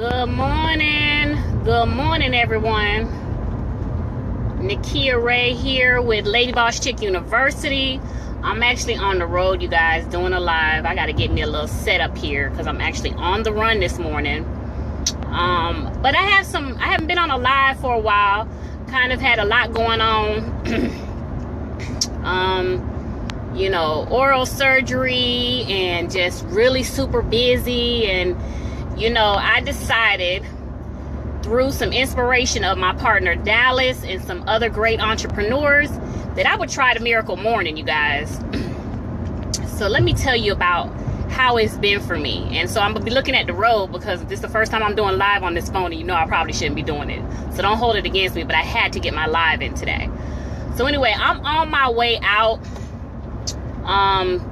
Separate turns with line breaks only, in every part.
Good morning, everyone. Nakia Ray here with Lady Boss Chick University. I'm actually on the road, you guys, doing a live. I got to get me a little setup here because I'm actually on the run this morning. But I haven't been on a live for a while. Kind of had a lot going on. Oral surgery and just really super busy. And, I decided through some inspiration of my partner Dallas and some other great entrepreneurs that I would try the miracle morning, you guys. So let me tell you about how it's been for me. And so I'm gonna be looking at the road because this is the first time I'm doing live on this phone, and I probably shouldn't be doing it, so don't hold it against me, but I had to get my live in today. So anyway, I'm on my way out,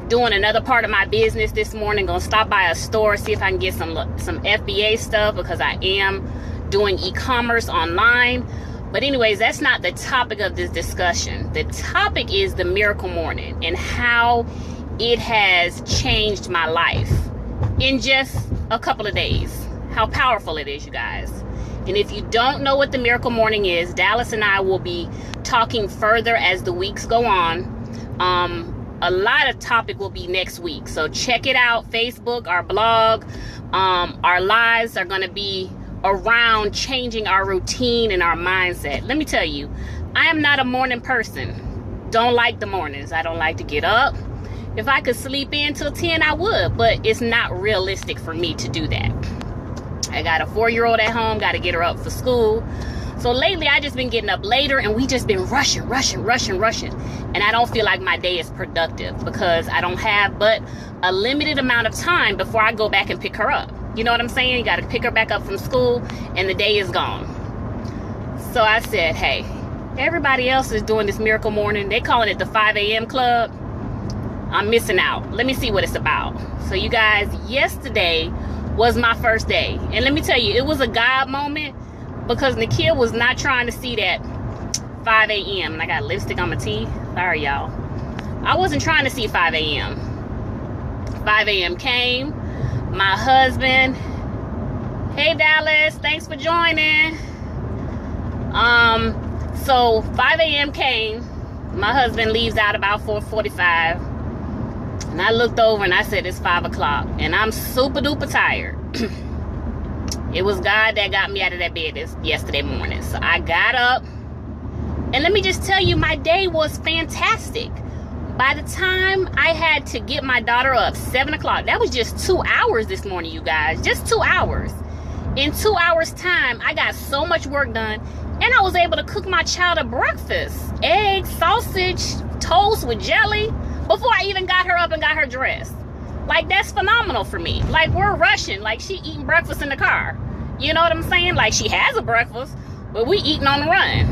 doing another part of my business this morning. Gonna stop by a store, see if I can get some FBA stuff because I am doing e-commerce online. But anyways, that's not the topic of this discussion. The topic is the miracle morning and how it has changed my life in just a couple of days. How powerful it is, you guys. And if you don't know what the miracle morning is, Dallas and I will be talking further as the weeks go on. A lot of topic will be next week, so check it out. Facebook, our blog, our lives are going to be around changing our routine and our mindset. Let me tell you, I am not a morning person. Don't like the mornings. I don't like to get up. If I could sleep in till 10, I would, but it's not realistic for me to do that. I got a 4-year-old at home, got to get her up for school. So lately, I just been getting up later, and we just been rushing. And I don't feel like my day is productive because I don't have but a limited amount of time before I go back and pick her up. You know what I'm saying? You got to pick her back up from school, and the day is gone. So I said, hey, everybody else is doing this miracle morning. They calling it the 5 a.m. club. I'm missing out. Let me see what it's about. So you guys, yesterday was my first day. And let me tell you, it was a God moment because Nakia was not trying to see that 5 a.m. And I got lipstick on my teeth. Sorry, y'all. I wasn't trying to see 5 a.m. 5 a.m. came. My husband, hey Dallas, thanks for joining. So 5 a.m. came. My husband leaves out about 4:45. And I looked over and I said, it's 5 o'clock. And I'm super duper tired. It was God that got me out of that bed yesterday morning. So I got up. And let me just tell you, my day was fantastic. By the time I had to get my daughter up, 7 o'clock, that was just 2 hours this morning, you guys. Just 2 hours. In 2 hours' time, I got so much work done. And I was able to cook my child a breakfast. Eggs, sausage, toast with jelly. Before I even got her up and got her dressed. Like, that's phenomenal for me. Like, we're rushing. Like, she eating breakfast in the car. You know what I'm saying? Like, she has a breakfast, but we eating on the run.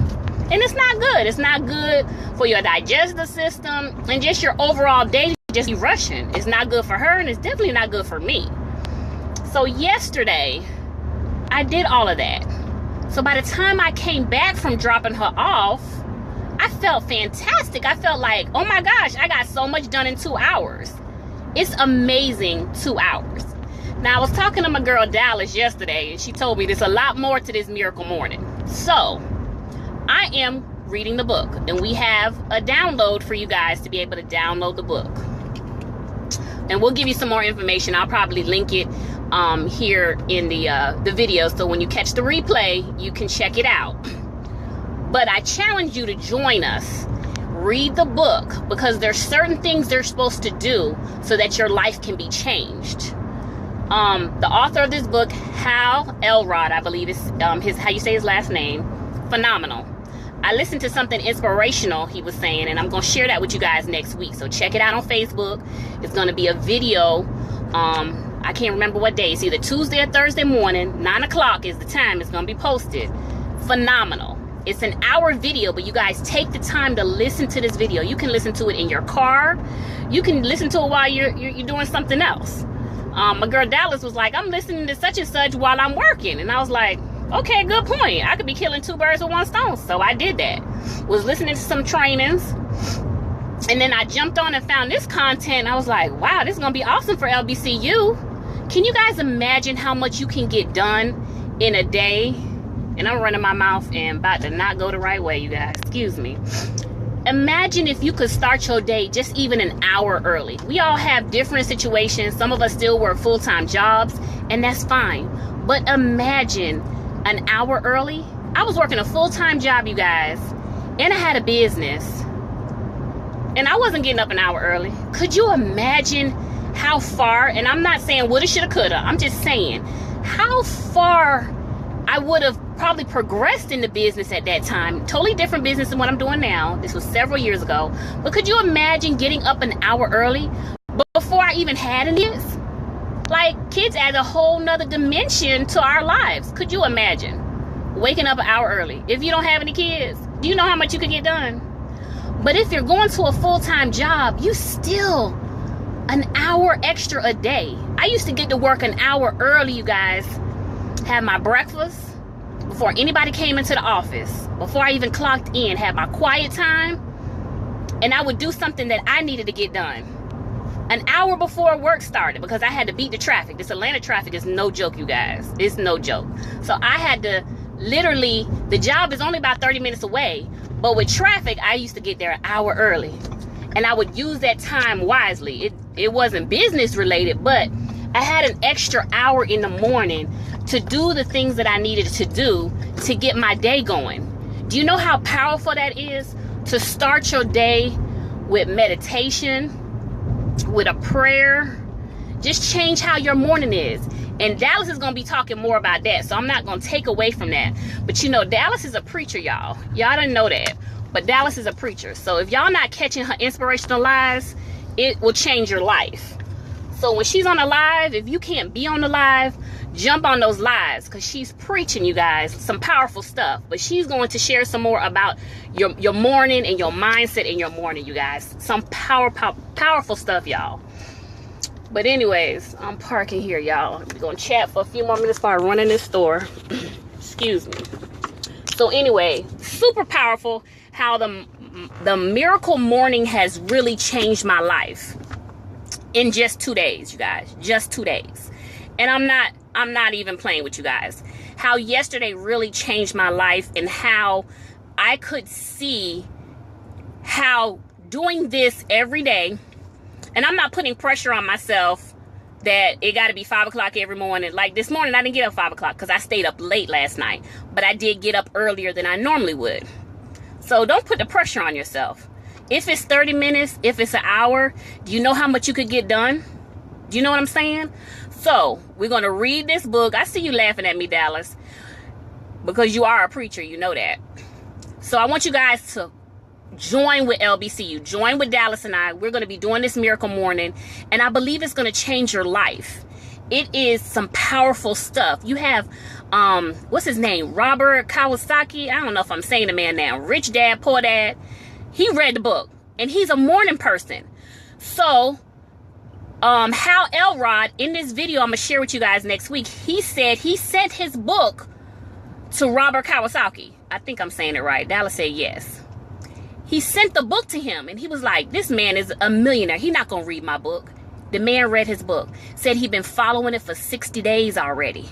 And it's not good. It's not good for your digestive system and just your overall day. Just be rushing. It's not good for her, and it's definitely not good for me. So yesterday, I did all of that. So by the time I came back from dropping her off, I felt fantastic. I felt like, oh my gosh, I got so much done in 2 hours. It's amazing 2 hours. Now, I was talking to my girl Dallas yesterday, and she told me there's a lot more to this miracle morning. So I am reading the book, and we have a download for you guys to be able to download the book. And we'll give you some more information. I'll probably link it here in the video, so when you catch the replay, you can check it out. But I challenge you to join us. Read the book because there's certain things they're supposed to do so that your life can be changed. The author of this book, Hal Elrod, I believe is how you say his last name. Phenomenal. I listened to something inspirational he was saying, and I'm going to share that with you guys next week. So check it out on Facebook. It's going to be a video. I can't remember what day. It's either Tuesday or Thursday morning. 9 o'clock is the time it's going to be posted. Phenomenal. It's an hour video, but you guys take the time to listen to this video. You can listen to it in your car. You can listen to it while you're doing something else. My girl Dallas was like, I'm listening to such and such while I'm working. And I was like, okay, good point. I could be killing 2 birds with 1 stone. So I did that. Was listening to some trainings. And then I jumped on and found this content. I was like, wow, this is going to be awesome for LBCU. Can you guys imagine how much you can get done in a day? And I'm running my mouth and about to not go the right way, you guys. Excuse me. Imagine if you could start your day just even an hour early. We all have different situations. Some of us still work full-time jobs, and that's fine. But imagine an hour early. I was working a full-time job, you guys, and I had a business. And I wasn't getting up an hour early. Could you imagine how far, and I'm not saying woulda, shoulda, coulda. I'm just saying how far I would have probably progressed in the business at that time. Totally different business than what I'm doing now. This was several years ago. But could you imagine getting up an hour early before I even had any kids? Like, kids add a whole nother dimension to our lives. Could you imagine waking up an hour early? If you don't have any kids, do you know how much you could get done? But if you're going to a full-time job, you still an hour extra a day. I used to get to work an hour early, you guys. Have my breakfast before anybody came into the office, before I even clocked in, have my quiet time, and I would do something that I needed to get done an hour before work started, because I had to beat the traffic. This Atlanta traffic is no joke, you guys. It's no joke. So I had to literally, the job is only about 30 minutes away, but with traffic, I used to get there an hour early, and I would use that time wisely. It wasn't business related, but I had an extra hour in the morning to do the things that I needed to do to get my day going. Do you know how powerful that is? To start your day with meditation, with a prayer. Just change how your morning is. And Dallas is going to be talking more about that, so I'm not going to take away from that. But you know, Dallas is a preacher, y'all. Y'all didn't know that. But Dallas is a preacher. So if y'all not catching her inspirational lives, it will change your life. So when she's on a live, if you can't be on the live, jump on those lives, because she's preaching, you guys, some powerful stuff. But she's going to share some more about your morning and your mindset in your morning, you guys. Some powerful stuff, y'all. But anyways, I'm parking here, y'all. We're going to chat for a few more minutes before I run in this store. Excuse me. So anyway, super powerful how the miracle morning has really changed my life in just 2 days, you guys. Just 2 days. And I'm not even playing with you guys. How yesterday really changed my life, and how I could see how doing this every day, and I'm not putting pressure on myself that it got to be 5 o'clock every morning. Like this morning, I didn't get up 5 o'clock because I stayed up late last night. But I did get up earlier than I normally would. So don't put the pressure on yourself. If it's 30 minutes, if it's an hour, do you know how much you could get done? Do you know what I'm saying? So we're going to read this book. I see you laughing at me, Dallas, because you are a preacher. You know that. So I want you guys to join with LBCU. Join with Dallas and I. We're going to be doing this miracle morning, and I believe it's going to change your life. It is some powerful stuff. You have, what's his name? Robert Kawasaki. I don't know if I'm saying the man now. Rich Dad, Poor Dad. He read the book, and he's a morning person. So Hal Elrod, in this video I'm going to share with you guys next week, he said he sent his book to Robert Kawasaki. I think I'm saying it right. Dallas said yes. He sent the book to him, and he was like, this man is a millionaire. He's not going to read my book. The man read his book, said he'd been following it for 60 days already,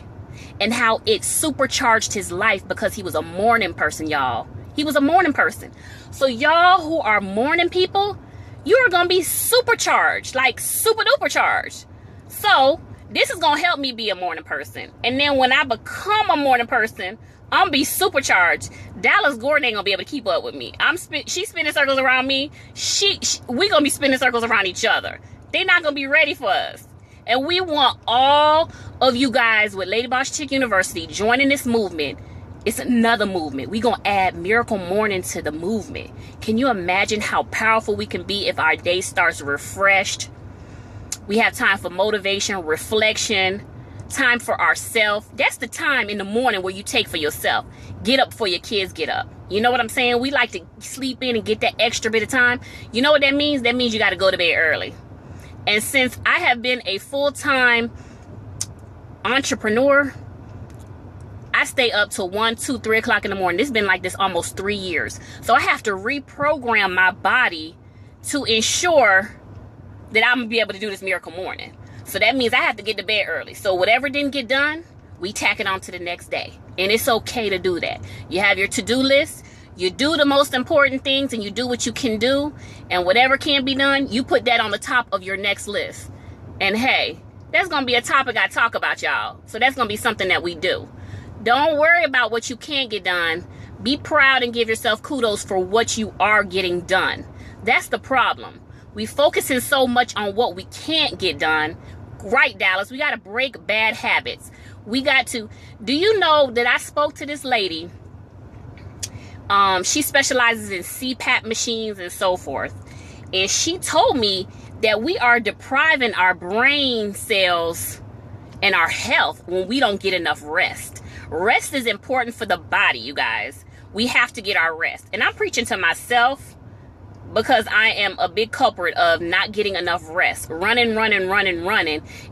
and how it supercharged his life because he was a morning person, y'all. He was a morning person. So y'all who are morning people, you are going to be supercharged, like super duper charged. So this is going to help me be a morning person. And then when I become a morning person, I'm going to be supercharged. Dallas Gordon ain't going to be able to keep up with me. She's spinning circles around me. We going to be spinning circles around each other. They're not going to be ready for us. And we want all of you guys with Lady Boss Chick University joining this movement. It's another movement. We're going to add Miracle Morning to the movement. Can you imagine how powerful we can be if our day starts refreshed? We have time for motivation, reflection, time for ourselves. That's the time in the morning where you take for yourself. Get up before your kids get up. You know what I'm saying? We like to sleep in and get that extra bit of time. You know what that means? That means you got to go to bed early. And since I have been a full-time entrepreneur, I stay up till 1, 2, 3 o'clock in the morning. This has been like this almost 3 years. So I have to reprogram my body to ensure that I'm going to be able to do this miracle morning. So that means I have to get to bed early. So whatever didn't get done, we tack it on to the next day. And it's okay to do that. You have your to-do list. You do the most important things and you do what you can do. And whatever can be done, you put that on the top of your next list. And hey, that's going to be a topic I talk about, y'all. So that's going to be something that we do. Don't worry about what you can't get done. Be proud and give yourself kudos for what you are getting done. That's the problem. We focusing so much on what we can't get done. Right, Dallas, we got to break bad habits. We got to. Do you know that I spoke to this lady? She specializes in CPAP machines and so forth. And she told me that we are depriving our brain cells and our health when we don't get enough rest. Rest is important for the body, you guys. We have to get our rest. And I'm preaching to myself because I am a big culprit of not getting enough rest. Running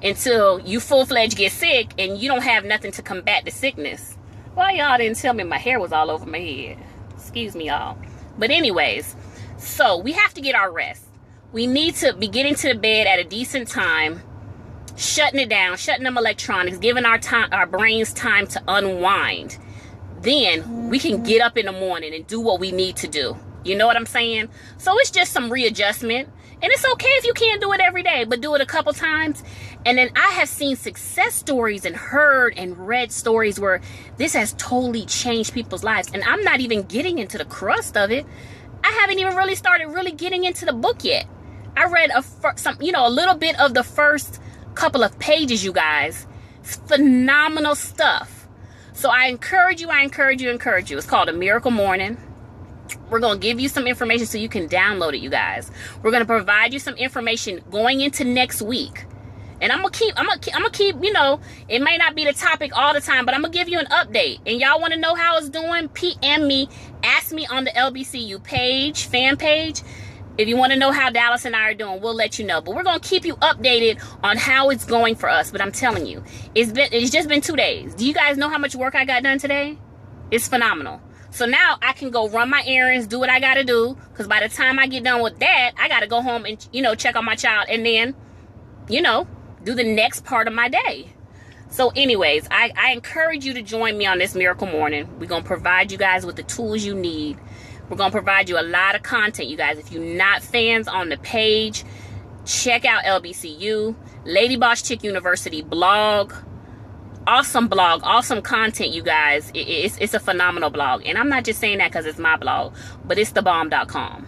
until you full-fledged get sick and you don't have nothing to combat the sickness. Why y'all didn't tell me my hair was all over my head? Excuse me, y'all. But anyways, so we have to get our rest. We need to be getting to the bed at a decent time, shutting it down, shutting them electronics, giving our brains time to unwind. Then we can get up in the morning and do what we need to do. You know what I'm saying? So it's just some readjustment. And it's okay if you can't do it every day, but do it a couple times. And then I have seen success stories and heard and read stories where this has totally changed people's lives. And I'm not even getting into the crust of it. I haven't even really started getting into the book yet. I read a little bit of the first couple of pages, you guys. It's phenomenal stuff. So I encourage you. It's called A Miracle Morning. We're going to give you some information so you can download it, you guys. We're going to provide you some information going into next week. And I'm going to keep, it may not be the topic all the time, but I'm going to give you an update. And y'all want to know how it's doing? PM me, ask me on the LBCU page, fan page. If you want to know how Dallas and I are doing, we'll let you know. But we're going to keep you updated on how it's going for us. But I'm telling you, it's just been 2 days. Do you guys know how much work I got done today? It's phenomenal. So now I can go run my errands, do what I got to do. Because by the time I get done with that, I got to go home and, check on my child. And then, do the next part of my day. So anyways, I encourage you to join me on this Miracle Morning. We're going to provide you guys with the tools you need. We're going to provide you a lot of content, you guys. If you're not fans on the page, check out LBCU, Lady Boss Chick University blog. Awesome blog, awesome content, you guys. It's a phenomenal blog. And I'm not just saying that because it's my blog, but it's thebomb.com.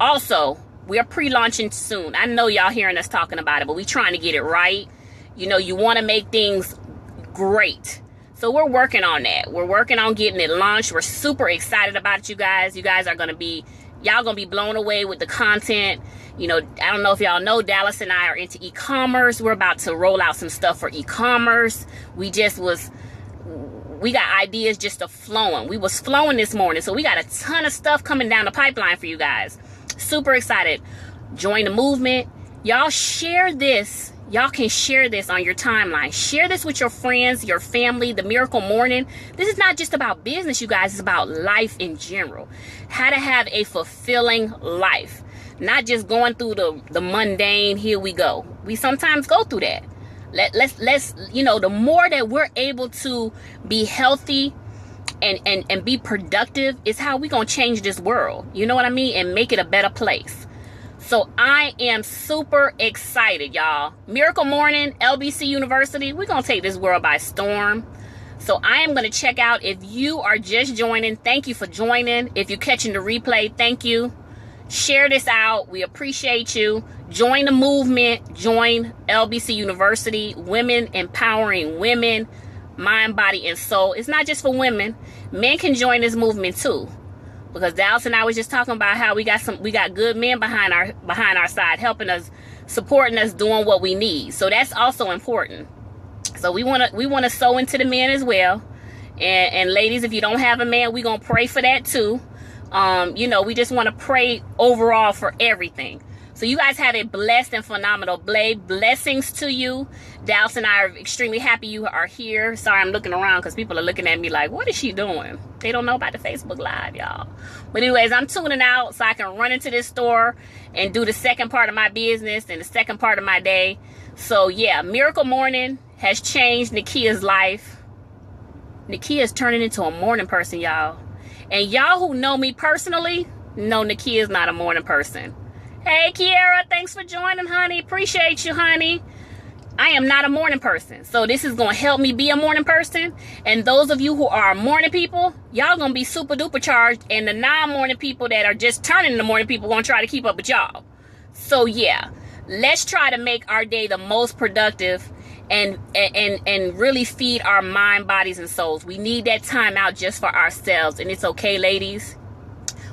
Also, we're pre-launching soon. I know y'all hearing us talking about it, but we're trying to get it right. You want to make things great. So we're working on that. We're working on getting it launched. We're super excited about it, you guys. You guys are going to be blown away with the content. I don't know if y'all know, Dallas and I are into e-commerce. We're about to roll out some stuff for e-commerce. We got ideas just flowing. We was flowing this morning. So we got a ton of stuff coming down the pipeline for you guys. Super excited. Join the movement. Y'all share this. Y'all can share this on your timeline. Share this with your friends, your family, the Miracle Morning. This is not just about business, you guys. It's about life in general. How to have a fulfilling life. Not just going through the mundane, here we go. We sometimes go through that. Let's the more that we're able to be healthy and be productive is how we gonna change this world. You know what I mean? And make it a better place. So I am super excited, y'all. Miracle Morning, LBC University. We're gonna take this world by storm. So I am gonna check out. If you are just joining, thank you for joining. If you're catching the replay, thank you. Share this out. We appreciate you. Join the movement. Join LBC University. Women empowering women, mind, body, and soul. It's not just for women. Men can join this movement too. Because Dallas and I was just talking about how we got good men behind our side, helping us, supporting us, doing what we need. So that's also important. So we wanna sow into the men as well. And ladies, if you don't have a man, we're gonna pray for that too. We just want to pray overall for everything. So you guys have a blessed and phenomenal day. Blessings to you. Dallas and I are extremely happy you are here. Sorry, I'm looking around because people are looking at me like, what is she doing? They don't know about the Facebook Live, y'all. But anyways, I'm tuning out so I can run into this store and do the second part of my business and the second part of my day. So yeah, Miracle Morning has changed Nakia's life. Nakia is turning into a morning person, y'all. And y'all who know me personally know Nakia is not a morning person. Hey, Kiara, thanks for joining, honey. Appreciate you, honey. I am not a morning person. So this is going to help me be a morning person. And those of you who are morning people, y'all going to be super duper charged. And the non-morning people that are just turning into morning people going to try to keep up with y'all. So yeah, let's try to make our day the most productive and really feed our mind, bodies, and souls. We need that time out just for ourselves. And it's okay, ladies.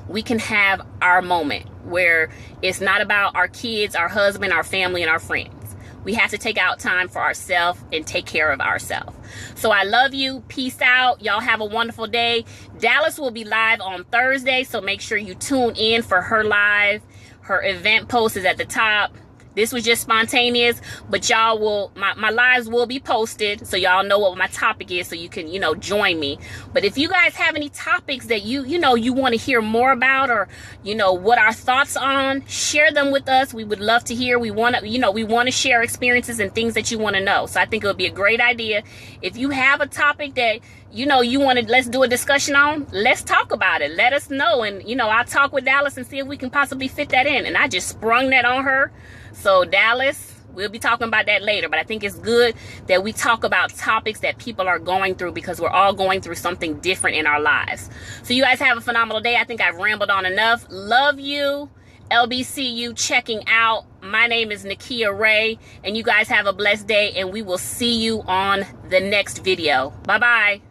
We can have our moment where it's not about our kids, our husband, our family, and our friends. We have to take out time for ourselves and take care of ourselves. So I love you. Peace out. Y'all have a wonderful day. Dallas will be live on Thursday, so make sure you tune in for her live. Her event post is at the top. This was just spontaneous, but y'all will, my lives will be posted so y'all know what my topic is, so you can, join me. But if you guys have any topics that you want to hear more about, or, what our thoughts on, share them with us. We would love to hear. We want to share experiences and things that you want to know. So I think it would be a great idea. If you have a topic that, you want to, let's do a discussion on, let's talk about it. Let us know. And, I'll talk with Dallas and see if we can possibly fit that in. And I just sprung that on her. So Dallas, we'll be talking about that later, but I think it's good that we talk about topics that people are going through, because we're all going through something different in our lives. So you guys have a phenomenal day. I think I've rambled on enough. Love you. LBCU checking out. My name is Nakia Ray, and you guys have a blessed day, and we will see you on the next video. Bye-bye.